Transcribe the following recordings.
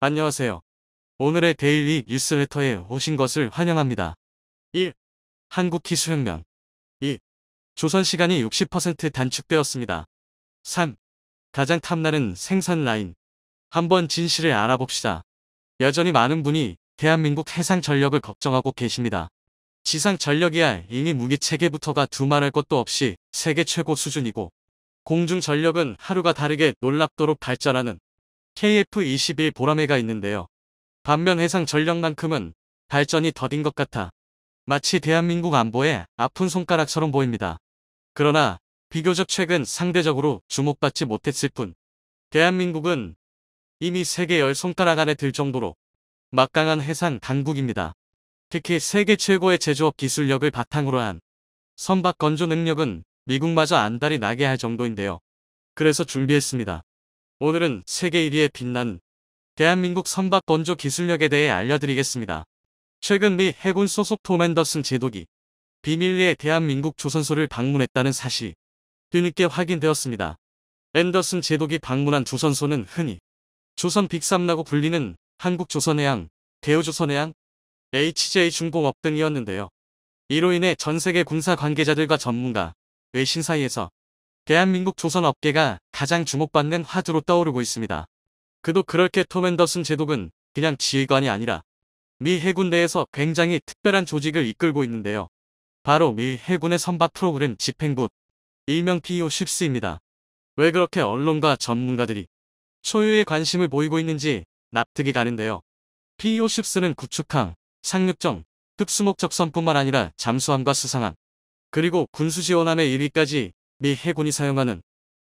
안녕하세요. 오늘의 데일리 뉴스레터에 오신 것을 환영합니다. 1. 한국 기술혁명. 2. 조선 시간이 60% 단축되었습니다. 3. 가장 탐나는 생산 라인. 한번 진실을 알아봅시다. 여전히 많은 분이 대한민국 해상 전력을 걱정하고 계십니다. 지상 전력이야 이미 무기 체계부터가 두말할 것도 없이 세계 최고 수준이고, 공중 전력은 하루가 다르게 놀랍도록 발전하는 KF-21 보라매가 있는데요. 반면 해상 전력만큼은 발전이 더딘 것 같아 마치 대한민국 안보에 아픈 손가락처럼 보입니다. 그러나 비교적 최근 상대적으로 주목받지 못했을 뿐, 대한민국은 이미 세계 열 손가락 안에 들 정도로 막강한 해상 강국입니다. 특히 세계 최고의 제조업 기술력을 바탕으로 한 선박 건조 능력은 미국마저 안달이 나게 할 정도인데요. 그래서 준비했습니다. 오늘은 세계 1위에 빛난 대한민국 선박 건조 기술력에 대해 알려드리겠습니다. 최근 미 해군 소속 톰 앤더슨 제독이 비밀리에 대한민국 조선소를 방문했다는 사실이 뒤늦게 확인되었습니다. 앤더슨 제독이 방문한 조선소는 흔히 조선 빅3라고 불리는 한국조선해양, 대우조선해양, HJ중공업 등이었는데요. 이로 인해 전세계 군사 관계자들과 전문가, 외신 사이에서 대한민국 조선업계가 가장 주목받는 화두로 떠오르고 있습니다. 그도 그렇게 톰 앤더슨 제독은 그냥 지휘관이 아니라 미 해군 내에서 굉장히 특별한 조직을 이끌고 있는데요. 바로 미 해군의 선박 프로그램 집행부, 일명 PO-10입니다. 왜 그렇게 언론과 전문가들이 초유의 관심을 보이고 있는지 납득이 가는데요. PO-10는 구축항, 상륙정, 특수목적선뿐만 아니라 잠수함과 수상함, 그리고 군수지원함의 1위까지 미 해군이 사용하는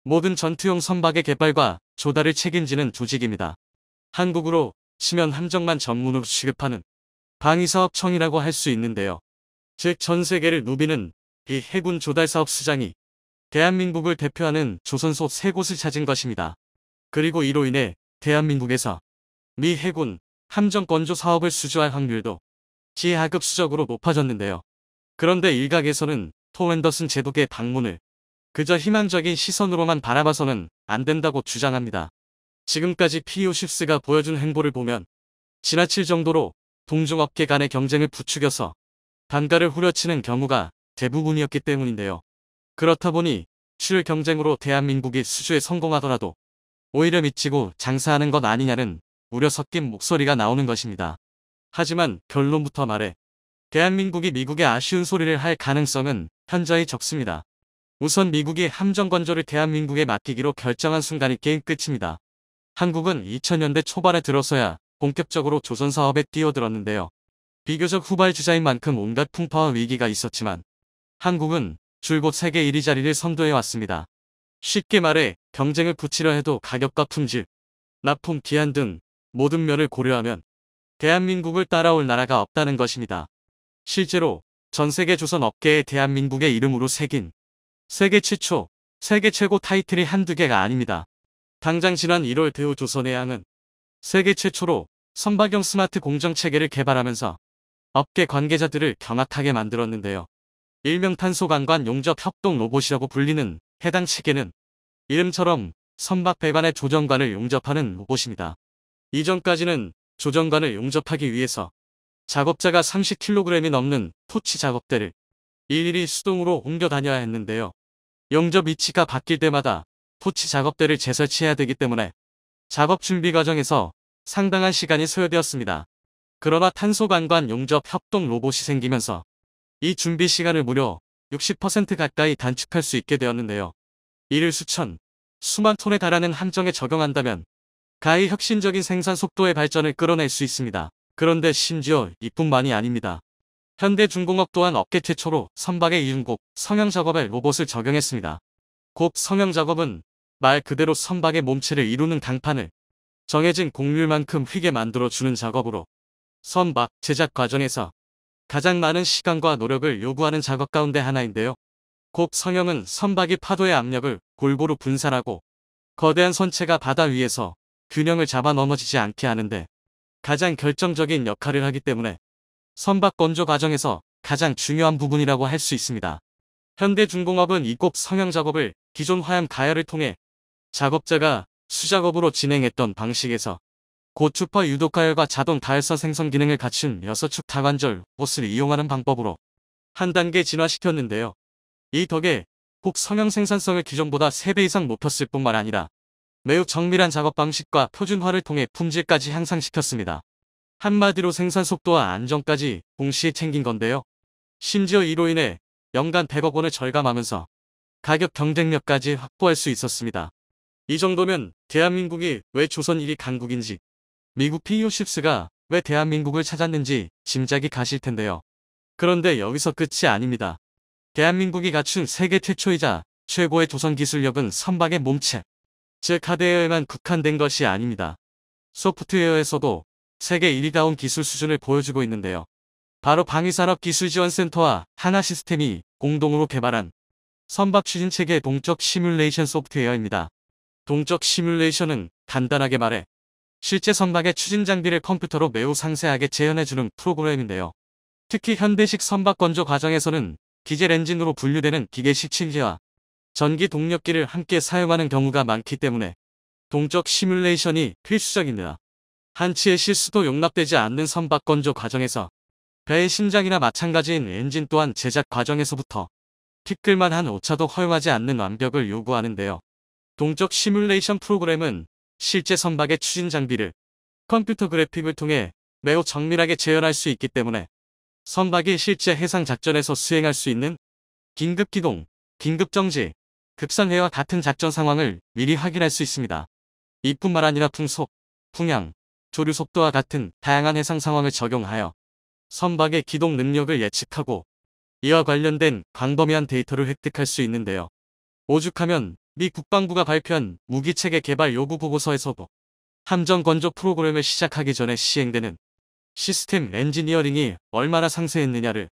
모든 전투용 선박의 개발과 조달을 책임지는 조직입니다. 한국으로 치면 함정만 전문으로 취급하는 방위사업청이라고 할 수 있는데요. 즉 전 세계를 누비는 이 해군 조달사업 수장이 대한민국을 대표하는 조선소 3곳을 찾은 것입니다. 그리고 이로 인해 대한민국에서 미 해군 함정 건조 사업을 수주할 확률도 기하급수적으로 높아졌는데요. 그런데 일각에서는 톰 앤더슨 제독의 방문을 그저 희망적인 시선으로만 바라봐서는 안 된다고 주장합니다. 지금까지 PO-10가 보여준 행보를 보면 지나칠 정도로 동종업계 간의 경쟁을 부추겨서 단가를 후려치는 경우가 대부분이었기 때문인데요. 그렇다 보니 출 경쟁으로 대한민국이 수주에 성공하더라도 오히려 미치고 장사하는 것 아니냐는 우려 섞인 목소리가 나오는 것입니다. 하지만 결론부터 말해 대한민국이 미국에 아쉬운 소리를 할 가능성은 현저히 적습니다. 우선 미국이 함정 건조를 대한민국에 맡기기로 결정한 순간이 게임 끝입니다. 한국은 2000년대 초반에 들어서야 본격적으로 조선 사업에 뛰어들었는데요. 비교적 후발주자인 만큼 온갖 풍파와 위기가 있었지만 한국은 줄곧 세계 1위 자리를 선도해왔습니다. 쉽게 말해 경쟁을 붙이려 해도 가격과 품질, 납품 기한 등 모든 면을 고려하면 대한민국을 따라올 나라가 없다는 것입니다. 실제로 전세계 조선 업계에 대한민국의 이름으로 새긴 세계 최초, 세계 최고 타이틀이 한두 개가 아닙니다. 당장 지난 1월 대우조선해양은 세계 최초로 선박용 스마트 공정체계를 개발하면서 업계 관계자들을 경악하게 만들었는데요. 일명 탄소관관 용접 협동 로봇이라고 불리는 해당 체계는 이름처럼 선박 배관의 조정관을 용접하는 로봇입니다. 이전까지는 조정관을 용접하기 위해서 작업자가 30kg이 넘는 토치 작업대를 일일이 수동으로 옮겨 다녀야 했는데요. 용접 위치가 바뀔 때마다 토치 작업대를 재설치해야 되기 때문에 작업 준비 과정에서 상당한 시간이 소요되었습니다. 그러나 탄소관관 용접 협동 로봇이 생기면서 이 준비 시간을 무려 60% 가까이 단축할 수 있게 되었는데요. 이를 수천, 수만 톤에 달하는 함정에 적용한다면 가히 혁신적인 생산 속도의 발전을 끌어낼 수 있습니다. 그런데 심지어 이뿐만이 아닙니다. 현대중공업 또한 업계 최초로 선박의 이중곡 성형 작업에 로봇을 적용했습니다. 곡 성형 작업은 말 그대로 선박의 몸체를 이루는 강판을 정해진 곡률만큼 휘게 만들어주는 작업으로 선박 제작 과정에서 가장 많은 시간과 노력을 요구하는 작업 가운데 하나인데요. 곡 성형은 선박이 파도의 압력을 골고루 분산하고 거대한 선체가 바다 위에서 균형을 잡아 넘어지지 않게 하는데 가장 결정적인 역할을 하기 때문에 선박 건조 과정에서 가장 중요한 부분이라고 할 수 있습니다. 현대중공업은 이 곡 성형 작업을 기존 화염 가열을 통해 작업자가 수작업으로 진행했던 방식에서 고추파 유독가열과 자동 다혈선 생성 기능을 갖춘 6축 다관절 호스를 이용하는 방법으로 한 단계 진화시켰는데요. 이 덕에 곡 성형 생산성을 기존보다 3배 이상 높였을 뿐만 아니라 매우 정밀한 작업 방식과 표준화를 통해 품질까지 향상시켰습니다. 한마디로 생산 속도와 안정까지 동시에 챙긴 건데요. 심지어 이로 인해 연간 100억 원을 절감하면서 가격 경쟁력까지 확보할 수 있었습니다. 이 정도면 대한민국이 왜 조선 1위 강국인지, 미국 PU10가 왜 대한민국을 찾았는지 짐작이 가실 텐데요. 그런데 여기서 끝이 아닙니다. 대한민국이 갖춘 세계 최초이자 최고의 조선 기술력은 선박의 몸체, 즉 하드웨어에만 국한된 것이 아닙니다. 소프트웨어에서도 세계 1위다운 기술 수준을 보여주고 있는데요. 바로 방위산업기술지원센터와 하나시스템이 공동으로 개발한 선박 추진체계 동적 시뮬레이션 소프트웨어입니다. 동적 시뮬레이션은 간단하게 말해 실제 선박의 추진 장비를 컴퓨터로 매우 상세하게 재현해주는 프로그램인데요. 특히 현대식 선박 건조 과정에서는 디젤 엔진으로 분류되는 기계식 칠기와 전기 동력기를 함께 사용하는 경우가 많기 때문에 동적 시뮬레이션이 필수적입니다. 한치의 실수도 용납되지 않는 선박 건조 과정에서 배의 심장이나 마찬가지인 엔진 또한 제작 과정에서부터 티끌만한 오차도 허용하지 않는 완벽을 요구하는데요. 동적 시뮬레이션 프로그램은 실제 선박의 추진 장비를 컴퓨터 그래픽을 통해 매우 정밀하게 재현할 수 있기 때문에 선박이 실제 해상 작전에서 수행할 수 있는 긴급 기동, 긴급 정지, 급상회와 같은 작전 상황을 미리 확인할 수 있습니다. 이뿐만 아니라 풍속, 풍향, 조류 속도와 같은 다양한 해상 상황을 적용하여 선박의 기동 능력을 예측하고 이와 관련된 광범위한 데이터를 획득할 수 있는데요. 오죽하면 미 국방부가 발표한 무기체계 개발 요구 보고서에서도 함정 건조 프로그램을 시작하기 전에 시행되는 시스템 엔지니어링이 얼마나 상세했느냐를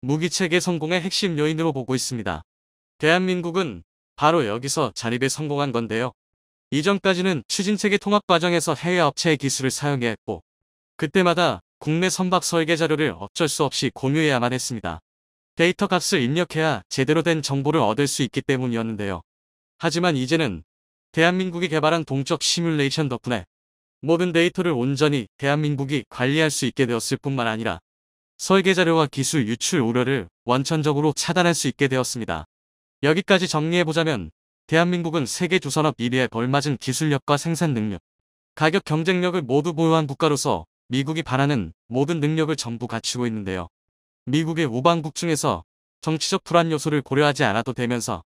무기체계 성공의 핵심 요인으로 보고 있습니다. 대한민국은 바로 여기서 자립에 성공한 건데요. 이전까지는 추진체계 통합 과정에서 해외 업체의 기술을 사용해야 했고 그때마다 국내 선박 설계 자료를 어쩔 수 없이 공유해야만 했습니다. 데이터 값을 입력해야 제대로 된 정보를 얻을 수 있기 때문이었는데요. 하지만 이제는 대한민국이 개발한 동적 시뮬레이션 덕분에 모든 데이터를 온전히 대한민국이 관리할 수 있게 되었을 뿐만 아니라 설계 자료와 기술 유출 우려를 원천적으로 차단할 수 있게 되었습니다. 여기까지 정리해보자면 대한민국은 세계 조선업 1위에 걸맞은 기술력과 생산 능력, 가격 경쟁력을 모두 보유한 국가로서 미국이 바라는 모든 능력을 전부 갖추고 있는데요. 미국의 우방국 중에서 정치적 불안 요소를 고려하지 않아도 되면서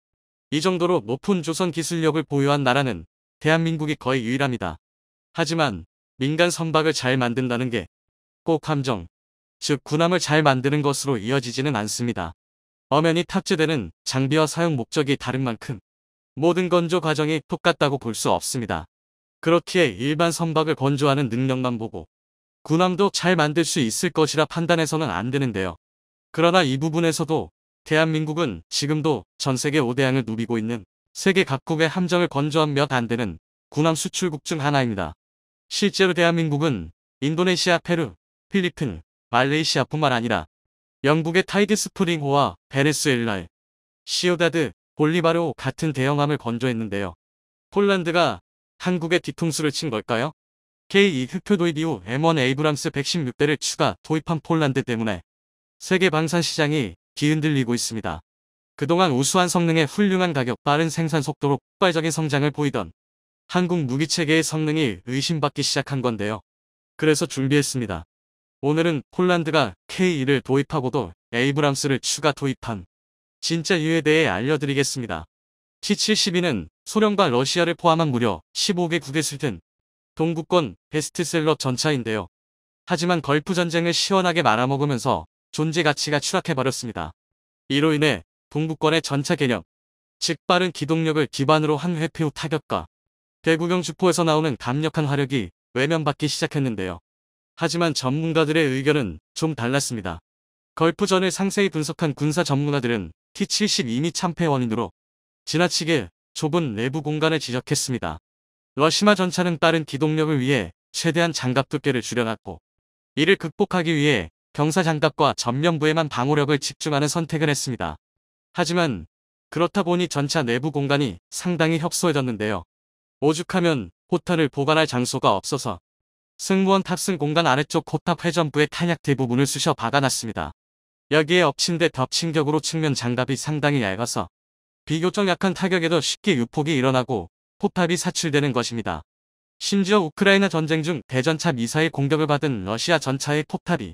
이 정도로 높은 조선 기술력을 보유한 나라는 대한민국이 거의 유일합니다. 하지만 민간 선박을 잘 만든다는 게 꼭 함정, 즉 군함을 잘 만드는 것으로 이어지지는 않습니다. 엄연히 탑재되는 장비와 사용 목적이 다른 만큼 모든 건조 과정이 똑같다고 볼 수 없습니다. 그렇기에 일반 선박을 건조하는 능력만 보고 군함도 잘 만들 수 있을 것이라 판단해서는 안 되는데요. 그러나 이 부분에서도 대한민국은 지금도 전세계 5대양을 누비고 있는 세계 각국의 함정을 건조한 몇 안 되는 군함 수출국 중 하나입니다. 실제로 대한민국은 인도네시아, 페루, 필리핀, 말레이시아뿐만 아니라 영국의 타이드 스프링호와 베네수엘라의 시오다드, 볼리바르호 같은 대형함을 건조했는데요. 폴란드가 한국의 뒤통수를 친 걸까요? K2 흑표 도입 이후 M1 에이브람스 116대를 추가 도입한 폴란드 때문에 세계 방산 시장이 뒤흔들리고 있습니다. 그동안 우수한 성능에 훌륭한 가격, 빠른 생산 속도로 폭발적인 성장을 보이던 한국 무기체계의 성능이 의심받기 시작한 건데요. 그래서 준비했습니다. 오늘은 폴란드가 K2를 도입하고도 에이브람스를 추가 도입한 진짜 이유에 대해 알려드리겠습니다. T-72는 소련과 러시아를 포함한 무려 15개국에 수입된 동구권 베스트셀러 전차인데요. 하지만 걸프 전쟁을 시원하게 말아먹으면서 존재 가치가 추락해버렸습니다. 이로 인해 동구권의 전차 개념, 즉 빠른 기동력을 기반으로 한 회피 후 타격과 대구경 주포에서 나오는 강력한 화력이 외면받기 시작했는데요. 하지만 전문가들의 의견은 좀 달랐습니다. 걸프전을 상세히 분석한 군사 전문가들은 T-72미 참패 원인으로 지나치게 좁은 내부 공간을 지적했습니다. 러시마 전차는 빠른 기동력을 위해 최대한 장갑 두께를 줄여놨고 이를 극복하기 위해 경사 장갑과 전면부에만 방호력을 집중하는 선택을 했습니다. 하지만 그렇다 보니 전차 내부 공간이 상당히 협소해졌는데요. 오죽하면 포탄을 보관할 장소가 없어서 승무원 탑승 공간 아래쪽 포탑 회전부의 탄약 대부분을 쑤셔 박아놨습니다. 여기에 엎친 데 덮친 격으로 측면 장갑이 상당히 얇아서 비교적 약한 타격에도 쉽게 유폭이 일어나고 포탑이 사출되는 것입니다. 심지어 우크라이나 전쟁 중 대전차 미사일 공격을 받은 러시아 전차의 포탑이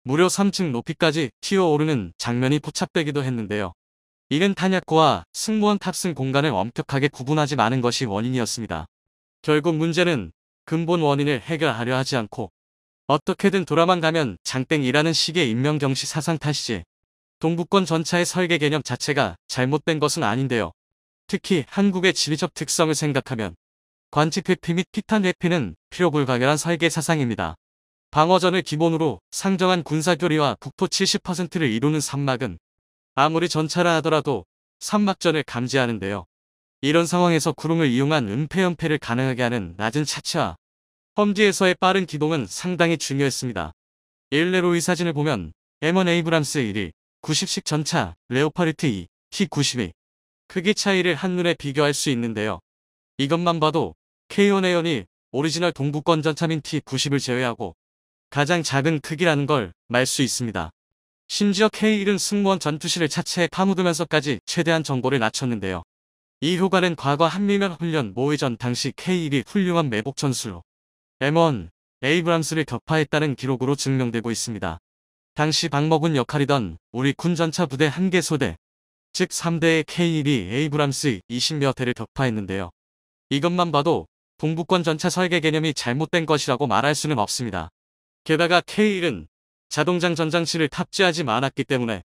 무려 3층 높이까지 튀어오르는 장면이 포착되기도 했는데요. 이는 탄약고와 승무원 탑승 공간을 엄격하게 구분하지 않은 것이 원인이었습니다. 결국 문제는 근본 원인을 해결하려 하지 않고 어떻게든 돌아만 가면 장땡이라는 식의 인명경시 사상 탓이지 동부권 전차의 설계 개념 자체가 잘못된 것은 아닌데요. 특히 한국의 지리적 특성을 생각하면 관측 회피 및 피탄 회피는 필요불가결한 설계 사상입니다. 방어전을 기본으로 상정한 군사교리와 국토 70%를 이루는 산막은 아무리 전차라 하더라도 산막전을 감지하는데요. 이런 상황에서 구름을 이용한 은폐연폐를 가능하게 하는 낮은 차체와 험지에서의 빠른 기동은 상당히 중요했습니다. 일례로 이 사진을 보면 M1 에이브람스 1일 90식 전차 레오파르트 2 T-92 크기 차이를 한눈에 비교할 수 있는데요. 이것만 봐도 K1A1이 오리지널 동부권 전차민 T-90을 제외하고 가장 작은 크기라는 걸 말 수 있습니다. 심지어 K1은 승무원 전투실을 차체에 파묻으면서까지 최대한 정보를 낮췄는데요. 이 효과는 과거 한미면 훈련 모의전 당시 K1이 훌륭한 매복 전술로 M1 에이브람스를 격파했다는 기록으로 증명되고 있습니다. 당시 방먹은 역할이던 우리 군 전차 부대 1개 소대, 즉 3대의 K1이 에이브람스 20여 대를 격파했는데요. 이것만 봐도 동부권 전차 설계 개념이 잘못된 것이라고 말할 수는 없습니다. 게다가 K1은 자동장 전장치를 탑재하지 않았기 때문에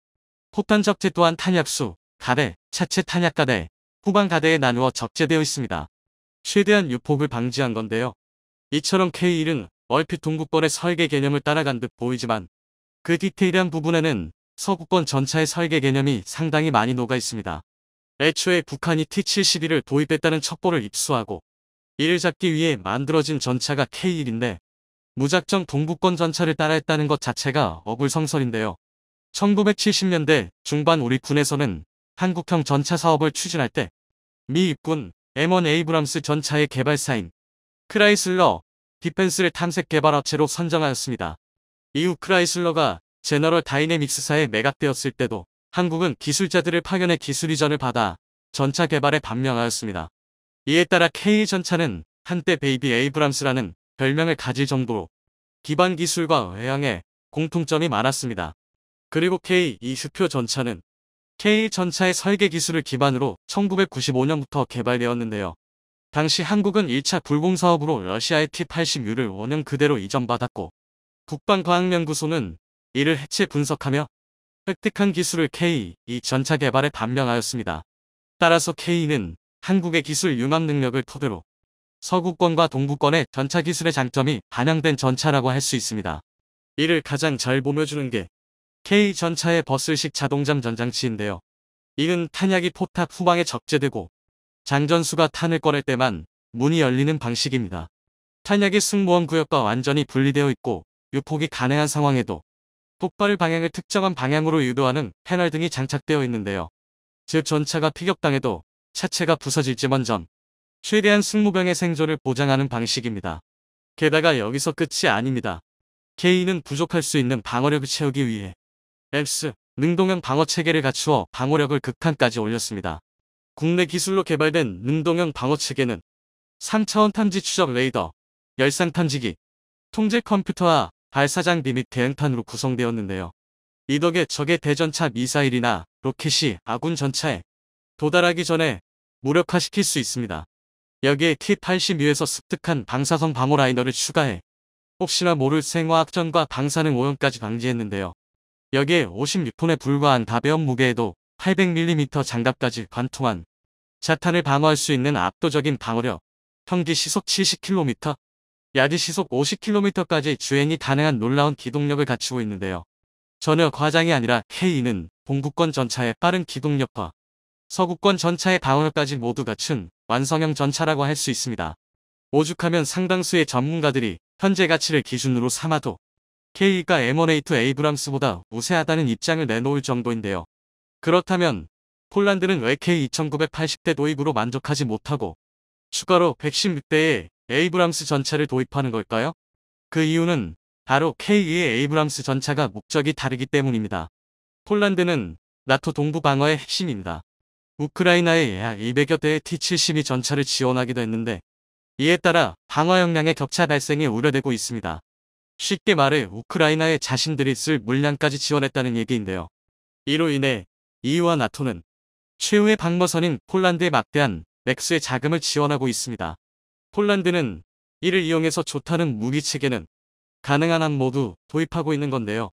포탄 적재 또한 탄약수, 가대, 차체 탄약가대, 후방 가대에 나누어 적재되어 있습니다. 최대한 유폭을 방지한 건데요. 이처럼 K1은 얼핏 동부권의 설계 개념을 따라간 듯 보이지만 그 디테일한 부분에는 서구권 전차의 설계 개념이 상당히 많이 녹아 있습니다. 애초에 북한이 T-72를 도입했다는 첩보를 입수하고 이를 잡기 위해 만들어진 전차가 K1인데 무작정 동부권 전차를 따라했다는 것 자체가 어불성설인데요. 1970년대 중반 우리 군에서는 한국형 전차 사업을 추진할 때 미 육군 M1 에이브람스 전차의 개발사인 크라이슬러 디펜스를 탐색 개발업체로 선정하였습니다. 이후 크라이슬러가 제너럴 다이내믹스사에 매각되었을 때도 한국은 기술자들을 파견해 기술 이전을 받아 전차 개발에 반명하였습니다. 이에 따라 K 전차는 한때 베이비 에이브람스라는 별명을 가질 정도로 기반 기술과 외형에 공통점이 많았습니다. 그리고 K2 수표 전차는 K 전차의 설계 기술을 기반으로 1995년부터 개발되었는데요. 당시 한국은 1차 불공사업으로 러시아의 T-80U를 원형 그대로 이전받았고 국방과학연구소는 이를 해체 분석하며 획득한 기술을 K2 전차 개발에 반영하였습니다. 따라서 K2는 한국의 기술 융합 능력을 토대로 서구권과 동부권의 전차 기술의 장점이 반영된 전차라고 할 수 있습니다. 이를 가장 잘 보여주는 게 K 전차의 버슬식 자동잠 전장치인데요. 이는 탄약이 포탑 후방에 적재되고 장전수가 탄을 꺼낼 때만 문이 열리는 방식입니다. 탄약이 승무원 구역과 완전히 분리되어 있고 유폭이 가능한 상황에도 폭발 방향을 특정한 방향으로 유도하는 패널 등이 장착되어 있는데요. 즉 전차가 피격당해도 차체가 부서질지언정 최대한 승무병의 생존을 보장하는 방식입니다. 게다가 여기서 끝이 아닙니다. K는 부족할 수 있는 방어력을 채우기 위해 X 능동형 방어체계를 갖추어 방어력을 극한까지 올렸습니다. 국내 기술로 개발된 능동형 방어체계는 3차원 탐지 추적 레이더, 열상 탐지기, 통제 컴퓨터와 발사장비 및 대응탄으로 구성되었는데요. 이 덕에 적의 대전차 미사일이나 로켓이 아군 전차에 도달하기 전에 무력화시킬 수 있습니다. 여기에 T-80U에서 습득한 방사선 방어 라이너를 추가해 혹시나 모를 생화학전과 방사능 오염까지 방지했는데요. 여기에 56톤에 불과한 다배업 무게에도 800mm 장갑까지 관통한 자탄을 방어할 수 있는 압도적인 방어력, 평기 시속 70km, 야지 시속 50km까지 주행이 가능한 놀라운 기동력을 갖추고 있는데요. 전혀 과장이 아니라 K는 동부권 전차의 빠른 기동력과 서구권 전차의 방어력까지 모두 갖춘 완성형 전차라고 할 수 있습니다. 오죽하면 상당수의 전문가들이 현재 가치를 기준으로 삼아도 K가 M1A2 에이브람스보다 우세하다는 입장을 내놓을 정도인데요. 그렇다면 폴란드는 왜 K2980대 도입으로 만족하지 못하고 추가로 116대의 에이브람스 전차를 도입하는 걸까요? 그 이유는 바로 K2의 에이브람스 전차가 목적이 다르기 때문입니다. 폴란드는 나토 동부 방어의 핵심입니다. 우크라이나에 약 200여 대의 T-72 전차를 지원하기도 했는데 이에 따라 방어 역량의 격차 발생이 우려되고 있습니다. 쉽게 말해 우크라이나에 자신들이 쓸 물량까지 지원했다는 얘기인데요. 이로 인해 EU와 나토는 최후의 방어선인 폴란드에 막대한 맥스의 자금을 지원하고 있습니다. 폴란드는 이를 이용해서 좋다는 무기체계는 가능한 한 모두 도입하고 있는 건데요.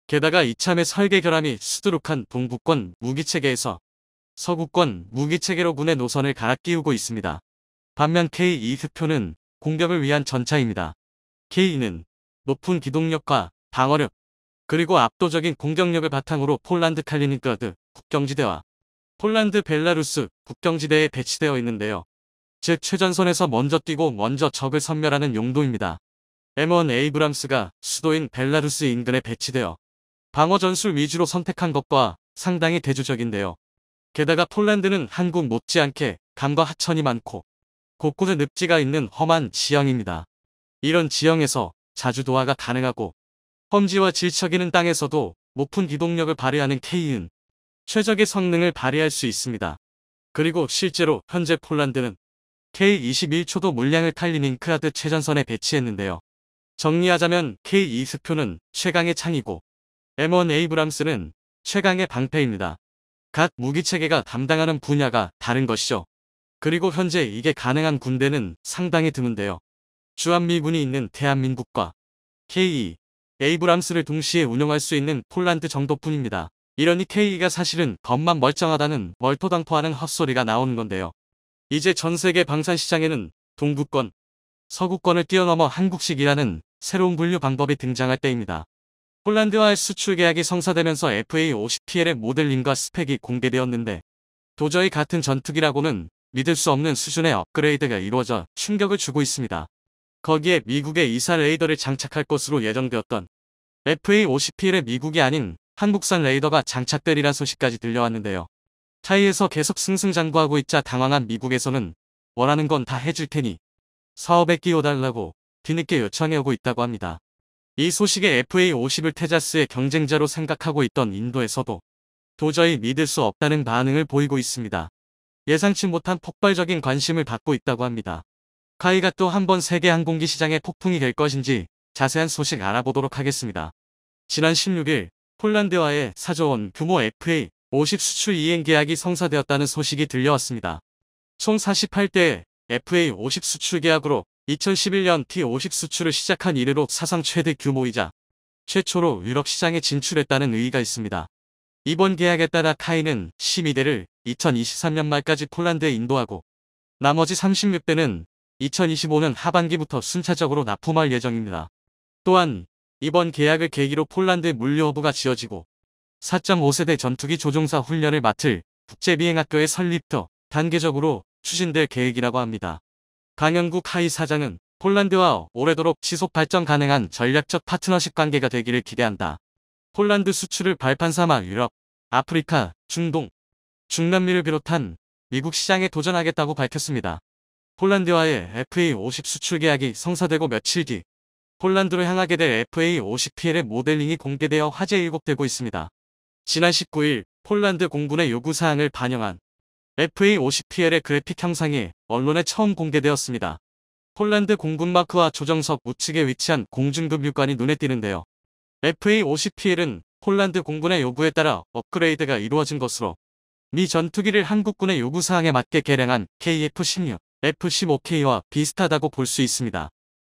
게다가 이참에 설계 결함이 수두룩한 동부권 무기체계에서 서구권 무기체계로 군의 노선을 갈아 끼우고 있습니다. 반면 K2 흑표는 공격을 위한 전차입니다. K2는 높은 기동력과 방어력, 그리고 압도적인 공격력을 바탕으로 폴란드 칼리닝그라드 국경지대와 폴란드 벨라루스 국경지대에 배치되어 있는데요. 즉 최전선에서 먼저 뛰고 먼저 적을 섬멸하는 용도입니다. M1 에이브람스가 수도인 벨라루스 인근에 배치되어 방어 전술 위주로 선택한 것과 상당히 대조적인데요. 게다가 폴란드는 한국 못지않게 강과 하천이 많고 곳곳에 늪지가 있는 험한 지형입니다. 이런 지형에서 자주 도하가 가능하고 험지와 질척이는 땅에서도 높은 기동력을 발휘하는 K는 최적의 성능을 발휘할 수 있습니다. 그리고 실제로 현재 폴란드는 K21초도 물량을 칼리닝크라드 최전선에 배치했는데요. 정리하자면 K2 스표는 최강의 창이고 M1 에이브람스는 최강의 방패입니다. 각 무기체계가 담당하는 분야가 다른 것이죠. 그리고 현재 이게 가능한 군대는 상당히 드문데요. 주한미군이 있는 대한민국과 K2, 에이브람스를 동시에 운용할 수 있는 폴란드 정도뿐입니다. 이러니 K2가 사실은 겉만 멀쩡하다는 멀토당토하는 헛소리가 나오는 건데요. 이제 전세계 방산시장에는 동부권, 서구권을 뛰어넘어 한국식이라는 새로운 분류 방법이 등장할 때입니다. 폴란드와의 수출 계약이 성사되면서 FA-50PL의 모델링과 스펙이 공개되었는데 도저히 같은 전투기라고는 믿을 수 없는 수준의 업그레이드가 이루어져 충격을 주고 있습니다. 거기에 미국의 이사 레이더를 장착할 것으로 예정되었던 FA-50PL의 미국이 아닌 한국산 레이더가 장착되리란 소식까지 들려왔는데요. 타이에서 계속 승승장구하고 있자 당황한 미국에서는 원하는 건 다 해줄 테니 사업에 끼워달라고 뒤늦게 요청해오고 있다고 합니다. 이 소식에 FA-50을 테자스의 경쟁자로 생각하고 있던 인도에서도 도저히 믿을 수 없다는 반응을 보이고 있습니다. 예상치 못한 폭발적인 관심을 받고 있다고 합니다. 카이가 또 한 번 세계 항공기 시장의 폭풍이 될 것인지 자세한 소식 알아보도록 하겠습니다. 지난 16일 폴란드와의 4조 원 규모 FA-50 수출 이행 계약이 성사되었다는 소식이 들려왔습니다. 총 48대의 FA-50 수출 계약으로 2011년 T-50 수출을 시작한 이래로 사상 최대 규모이자 최초로 유럽 시장에 진출했다는 의의가 있습니다. 이번 계약에 따라 카이는 12대를 2023년 말까지 폴란드에 인도하고 나머지 36대는 2025년 하반기부터 순차적으로 납품할 예정입니다. 또한 이번 계약을 계기로 폴란드에 물류 허브가 지어지고 4.5세대 전투기 조종사 훈련을 맡을 국제비행학교의 설립도 단계적으로 추진될 계획이라고 합니다. 강영구 카이 사장은 폴란드와 오래도록 지속 발전 가능한 전략적 파트너십 관계가 되기를 기대한다. 폴란드 수출을 발판 삼아 유럽, 아프리카, 중동, 중남미를 비롯한 미국 시장에 도전하겠다고 밝혔습니다. 폴란드와의 FA-50 수출 계약이 성사되고 며칠 뒤 폴란드로 향하게 될 FA-50PL의 모델링이 공개되어 화제에 일곡되고 있습니다. 지난 19일 폴란드 공군의 요구사항을 반영한 FA-50PL의 그래픽 형상이 언론에 처음 공개되었습니다. 폴란드 공군 마크와 조정석 우측에 위치한 공중급 육관이 눈에 띄는데요. FA-50PL은 폴란드 공군의 요구에 따라 업그레이드가 이루어진 것으로 미 전투기를 한국군의 요구사항에 맞게 개량한 KF-16, F-15K와 비슷하다고 볼 수 있습니다.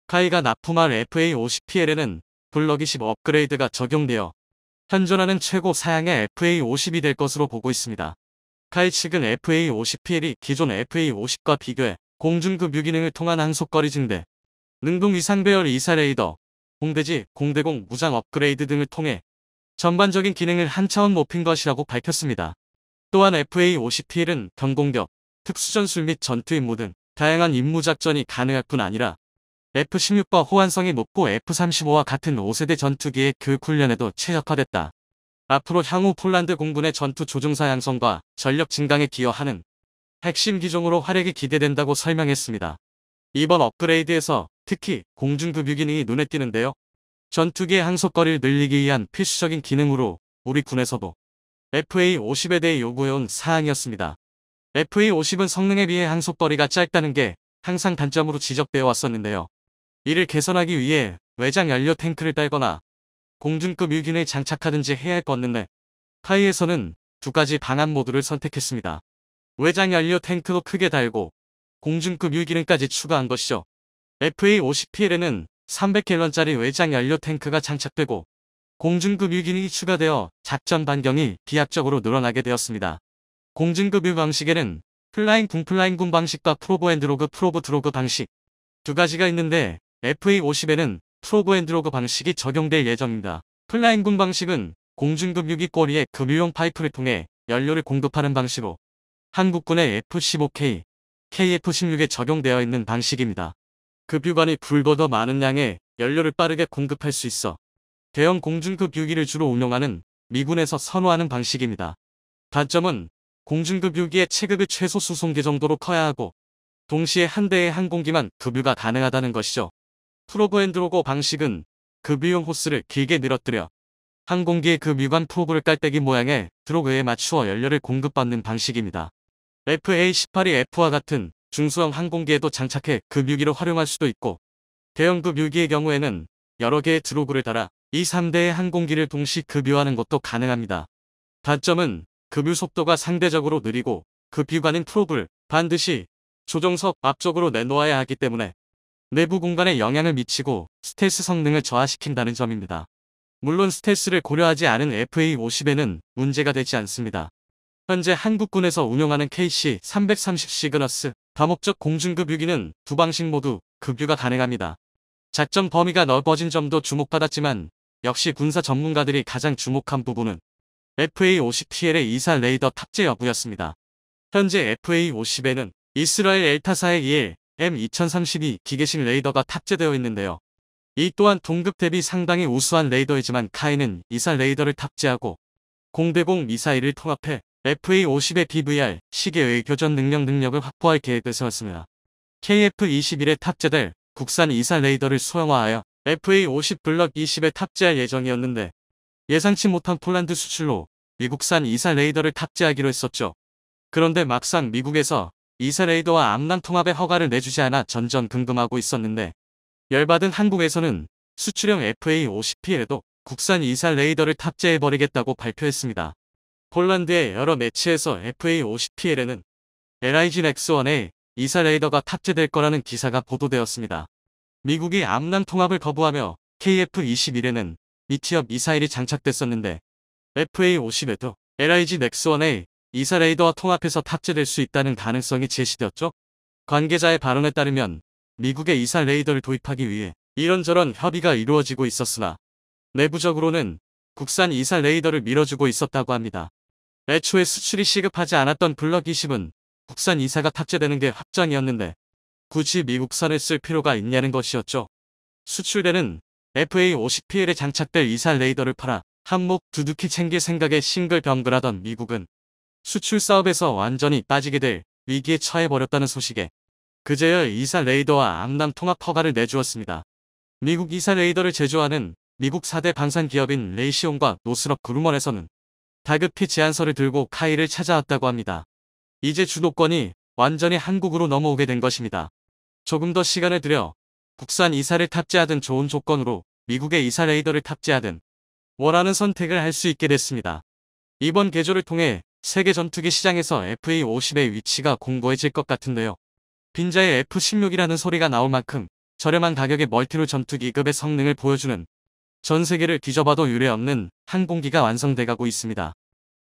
카이가 납품할 FA-50PL에는 블럭 20 업그레이드가 적용되어 현존하는 최고 사양의 FA-50이 될 것으로 보고 있습니다. 카이 측은 FA-50PL이 기존 FA-50과 비교해 공중급 유기능을 통한 항속거리 증대, 능동 위상 배열 이사 레이더, 공대지, 공대공 무장 업그레이드 등을 통해 전반적인 기능을 한 차원 높인 것이라고 밝혔습니다. 또한 FA-50PL은 경공격, 특수전술 및 전투 임무 등 다양한 임무 작전이 가능할 뿐 아니라 F-16과 호환성이 높고 F-35와 같은 5세대 전투기의 교육훈련에도 최적화됐다. 앞으로 향후 폴란드 공군의 전투 조종사 양성과 전력 증강에 기여하는 핵심 기종으로 활약이 기대된다고 설명했습니다. 이번 업그레이드에서 특히 공중급 유기능이 눈에 띄는데요. 전투기의 항속거리를 늘리기 위한 필수적인 기능으로 우리 군에서도 FA-50에 대해 요구해온 사항이었습니다. FA-50은 성능에 비해 항속거리가 짧다는 게 항상 단점으로 지적되어 왔었는데요. 이를 개선하기 위해 외장 연료 탱크를 달거나 공중급 유기능을 장착하든지 해야 할 것 같는데 카이에서는 두 가지 방안 모두를 선택했습니다. 외장 연료 탱크도 크게 달고 공중급 유기능까지 추가한 것이죠. FA-50PL에는 300갤런짜리 외장 연료 탱크가 장착되고 공중급 유기능이 추가되어 작전 반경이 비약적으로 늘어나게 되었습니다. 공중급 유 방식에는 플라잉 군 방식과 프로브 앤드로그 프로브 드로그 방식 두 가지가 있는데 FA-50에는 프로브 앤드로그 방식이 적용될 예정입니다. 플라잉 군 방식은 공중급 유기 꼬리에 급유용 파이프를 통해 연료를 공급하는 방식으로 한국군의 F-15K, KF-16에 적용되어 있는 방식입니다. 급유관이 불보다 많은 양의 연료를 빠르게 공급할 수 있어 대형 공중급 유기를 주로 운용하는 미군에서 선호하는 방식입니다. 단점은 공중급 유기의 체급이 최소 수송기 정도로 커야 하고 동시에 한 대의 항공기만 급유가 가능하다는 것이죠. 프로브 앤드로그 방식은 급유용 호스를 길게 늘어뜨려 항공기의 급유관 프로브를 깔때기 모양의 드로그에 맞추어 연료를 공급받는 방식입니다. FA-18이 F와 같은 중소형 항공기에도 장착해 급유기로 활용할 수도 있고 대형급 유기의 경우에는 여러 개의 드로그를 달아 2, 3대의 항공기를 동시 급유하는 것도 가능합니다. 단점은 급유 속도가 상대적으로 느리고 급유관인 프로브를 반드시 조종석 앞쪽으로 내놓아야 하기 때문에 내부 공간에 영향을 미치고 스텔스 성능을 저하시킨다는 점입니다. 물론 스텔스를 고려하지 않은 FA-50에는 문제가 되지 않습니다. 현재 한국군에서 운용하는 KC-330 시그너스 다목적 공중급 유기는 두 방식 모두 급유가 가능합니다. 작전 범위가 넓어진 점도 주목받았지만 역시 군사 전문가들이 가장 주목한 부분은 FA-50PL의 이사 레이더 탑재 여부였습니다. 현재 FA-50에는 이스라엘 엘타사의 EL M2032 기계식 레이더가 탑재되어 있는데요. 이 또한 동급 대비 상당히 우수한 레이더이지만 카이는 이사 레이더를 탑재하고 공대공 미사일을 통합해 FA-50의 BVR 시계의 교전 능력을 확보할 계획을 세웠습니다. KF-21에 탑재될 국산 이사 레이더를 소형화하여 FA-50 블럭 20에 탑재할 예정이었는데 예상치 못한 폴란드 수출로 미국산 이사 레이더를 탑재하기로 했었죠. 그런데 막상 미국에서 이사 레이더와 암람 통합의 허가를 내주지 않아 전전긍긍하고 있었는데 열받은 한국에서는 수출형 FA-50P에도 국산 이사 레이더를 탑재해버리겠다고 발표했습니다. 폴란드의 여러 매체에서 FA-50PL에는 LIG 넥스1에 이사 레이더가 탑재될 거라는 기사가 보도되었습니다. 미국이 암람 통합을 거부하며 KF-21에는 미티업 미사일이 장착됐었는데 FA-50에도 LIG 넥스1에 이사 레이더와 통합해서 탑재될 수 있다는 가능성이 제시되었죠. 관계자의 발언에 따르면 미국의 이사 레이더를 도입하기 위해 이런저런 협의가 이루어지고 있었으나 내부적으로는 국산 이사 레이더를 밀어주고 있었다고 합니다. 애초에 수출이 시급하지 않았던 블럭 20은 국산 이사가 탑재되는 게 확정이었는데 굳이 미국산을 쓸 필요가 있냐는 것이었죠. 수출되는 FA-50PL에 장착될 이사 레이더를 팔아 한몫 두둑히 챙길 생각에 싱글벙글하던 미국은 수출 사업에서 완전히 빠지게 될 위기에 처해버렸다는 소식에 그제야 이사 레이더와 암람 통합 허가를 내주었습니다. 미국 이사 레이더를 제조하는 미국 4대 방산 기업인 레이시온과 노스럽 그루먼에서는 다급히 제안서를 들고 카이를 찾아왔다고 합니다. 이제 주도권이 완전히 한국으로 넘어오게 된 것입니다. 조금 더 시간을 들여 국산 이사를 탑재하든 좋은 조건으로 미국의 이사 레이더를 탑재하든 원하는 선택을 할 수 있게 됐습니다. 이번 개조를 통해 세계 전투기 시장에서 FA-50의 위치가 공고해질 것 같은데요. 빈자의 F-16이라는 소리가 나올 만큼 저렴한 가격의 멀티롤 전투기급의 성능을 보여주는 전 세계를 뒤져봐도 유례없는 항공기가 완성돼가고 있습니다.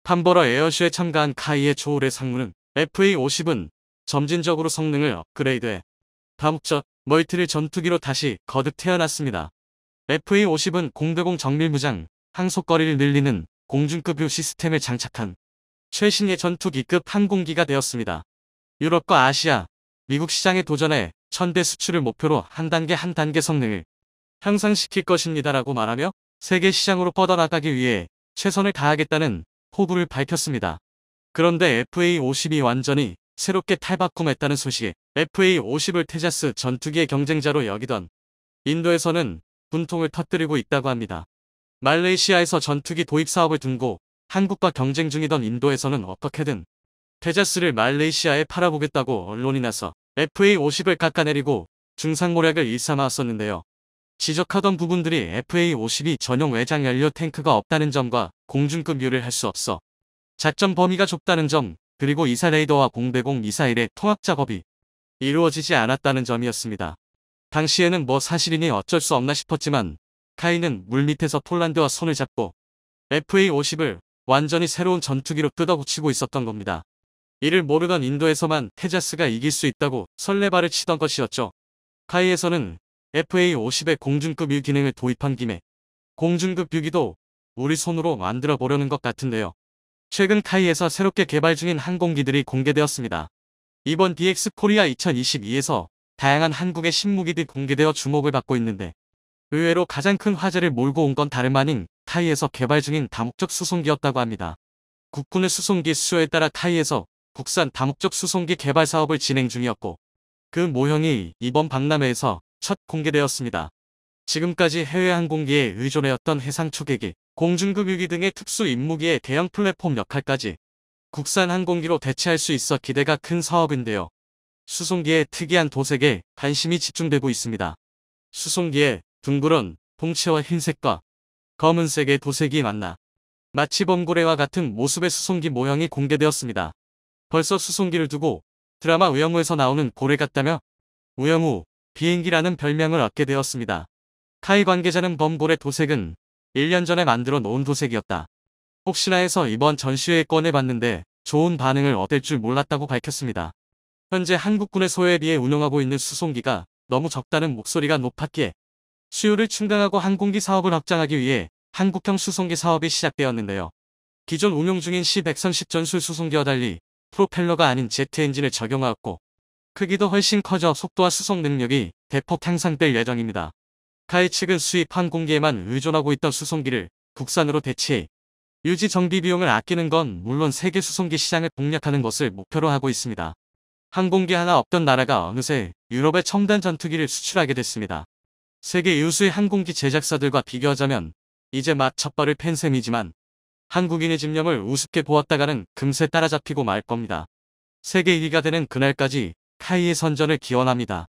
판버러 에어쇼에 참가한 카이의 조울의 상무는 FA-50은 점진적으로 성능을 업그레이드해 다목적 멀티를 전투기로 다시 거듭 태어났습니다. FA-50은 공대공 정밀무장, 항속거리를 늘리는 공중급 유 시스템을 장착한 최신의 전투기급 항공기가 되었습니다. 유럽과 아시아, 미국 시장에 도전해 천대 수출을 목표로 한 단계 성능을 향상시킬 것입니다라고 말하며 세계 시장으로 뻗어나가기 위해 최선을 다하겠다는 포부를 밝혔습니다. 그런데 FA-50이 완전히 새롭게 탈바꿈했다는 소식. FA-50을 테자스 전투기의 경쟁자로 여기던 인도에서는 분통을 터뜨리고 있다고 합니다. 말레이시아에서 전투기 도입 사업을 둔고 한국과 경쟁 중이던 인도에서는 어떻게든 테자스를 말레이시아에 팔아보겠다고 언론이 나서 FA-50을 깎아내리고 중상모략을 일삼아왔었는데요. 지적하던 부분들이 FA-50이 전용 외장 연료 탱크가 없다는 점과 공중급유를 할 수 없어 작전 범위가 좁다는 점, 그리고 이사 레이더와 공대공 미사일의 통합 작업이 이루어지지 않았다는 점이었습니다. 당시에는 뭐 사실이니 어쩔 수 없나 싶었지만 카이는 물밑에서 폴란드와 손을 잡고 FA-50을 완전히 새로운 전투기로 뜯어고치고 있었던 겁니다. 이를 모르던 인도에서만 테자스가 이길 수 있다고 설레발을 치던 것이었죠. 카이에서는 FA-50의 공중급 유 기능을 도입한 김에 공중급 유기도 우리 손으로 만들어 보려는 것 같은데요. 최근 카이에서 새롭게 개발 중인 항공기들이 공개되었습니다. 이번 DX 코리아 2022에서 다양한 한국의 신무기들이 공개되어 주목을 받고 있는데 의외로 가장 큰 화제를 몰고 온 건 다름 아닌 카이에서 개발 중인 다목적 수송기였다고 합니다. 국군의 수송기 수요에 따라 카이에서 국산 다목적 수송기 개발 사업을 진행 중이었고 그 모형이 이번 박람회에서 첫 공개되었습니다. 지금까지 해외 항공기에 의존해왔던 해상 초계기, 공중급 유기 등의 특수 임무기의 대형 플랫폼 역할까지 국산 항공기로 대체할 수 있어 기대가 큰 사업인데요. 수송기의 특이한 도색에 관심이 집중되고 있습니다. 수송기의 둥그런 동체와 흰색과 검은색의 도색이 만나 마치 범고래와 같은 모습의 수송기 모형이 공개되었습니다. 벌써 수송기를 두고 드라마 우영우에서 나오는 고래 같다며 우영우 비행기라는 별명을 얻게 되었습니다. 카이 관계자는 범고래 도색은 1년 전에 만들어 놓은 도색이었다. 혹시나 해서 이번 전시회에 꺼내봤는데 좋은 반응을 얻을 줄 몰랐다고 밝혔습니다. 현재 한국군의 소요에 비해 운용하고 있는 수송기가 너무 적다는 목소리가 높았기에 수요를 충당하고 항공기 사업을 확장하기 위해 한국형 수송기 사업이 시작되었는데요. 기존 운용 중인 C130 전술 수송기와 달리 프로펠러가 아닌 제트 엔진을 적용하였고 크기도 훨씬 커져 속도와 수송 능력이 대폭 향상될 예정입니다. 카이 측은 수입 항공기에만 의존하고 있던 수송기를 국산으로 대체해 유지 정비 비용을 아끼는 건 물론 세계 수송기 시장을 공략하는 것을 목표로 하고 있습니다. 항공기 하나 없던 나라가 어느새 유럽의 첨단 전투기를 수출하게 됐습니다. 세계 유수의 항공기 제작사들과 비교하자면 이제 막 첫발을 팬 셈이지만 한국인의 집념을 우습게 보았다가는 금세 따라잡히고 말 겁니다. 세계 1위가 되는 그날까지 카이의 선전을 기원합니다.